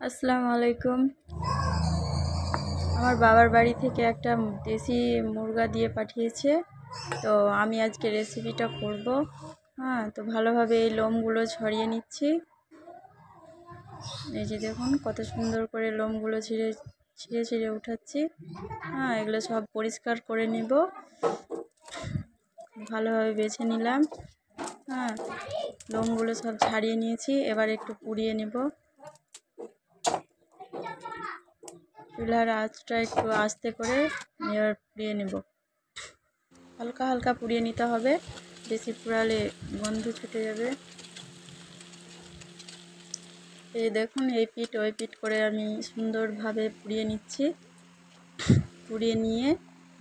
আসসালামু আলাইকুম। আমার বাবার বাড়ি থেকে একটা দেশি মুরগা দিয়ে পাঠিয়েছে, তো আমি আজকে রেসিপিটা করব। তো ভালোভাবে এই লোমগুলো ছড়িয়ে নিচ্ছি। এই যে দেখুন কত সুন্দর করে লোমগুলো ছিঁড়ে ছিঁড়ে ছিঁড়ে উঠাচ্ছি। এগুলো সব পরিষ্কার করে নিব, ভালোভাবে বেছে নিলাম। লোমগুলো সব ছাড়িয়ে নিয়েছি, এবার একটু পুড়িয়ে নেব। চুলার আঁচটা একটু আস্তে করে এবার পুড়িয়ে নেব। হালকা হালকা পুড়িয়ে নিতে হবে, বেশি পুড়ালে গন্ধ ছুটে যাবে। এই দেখুন এই পিঠ ওই পিঠ করে আমি সুন্দরভাবে পুড়িয়ে নিচ্ছি। পুড়িয়ে নিয়ে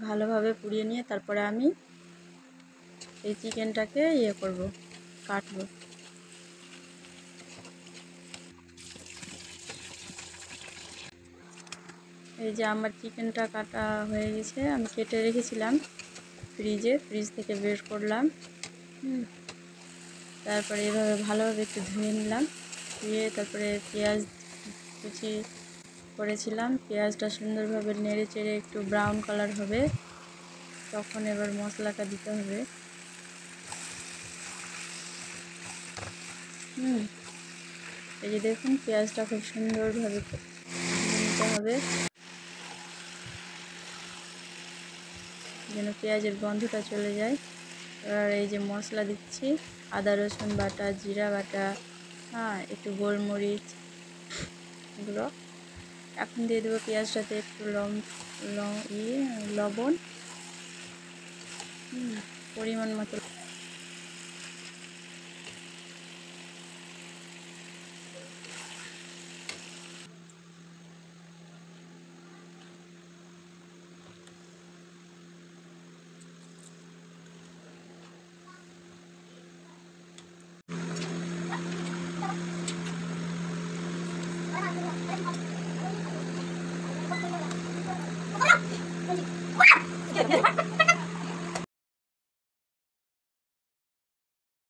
ভালোভাবে পুড়িয়ে নিয়ে তারপরে আমি এই চিকেনটাকে করব, কাটবো। এই যে আমার চিকেনটা কাটা হয়ে গেছে, আমি কেটে রেখেছিলাম ফ্রিজ থেকে বের করলাম। তারপরে এভাবে ভালোভাবে একটু ধুয়ে নিলাম। ধুয়ে তারপরে পেঁয়াজ কুচি করেছিলাম। পেঁয়াজটা সুন্দরভাবে নেড়ে চেড়ে একটু ব্রাউন কালার হবে, তখন এবার মশলাটা দিতে হবে। এই যে দেখুন পেঁয়াজটা খুব সুন্দরভাবে নিতে হবে যেন পেঁয়াজের গন্ধটা চলে যায়। এবার এই যে মশলা দিচ্ছি, আদা রসুন বাটা, জিরা বাটা, একটু গোলমরিচ এগুলো। এখন দিয়ে দেবো পেঁয়াজটাতে একটু লবণ, পরিমাণ মতো।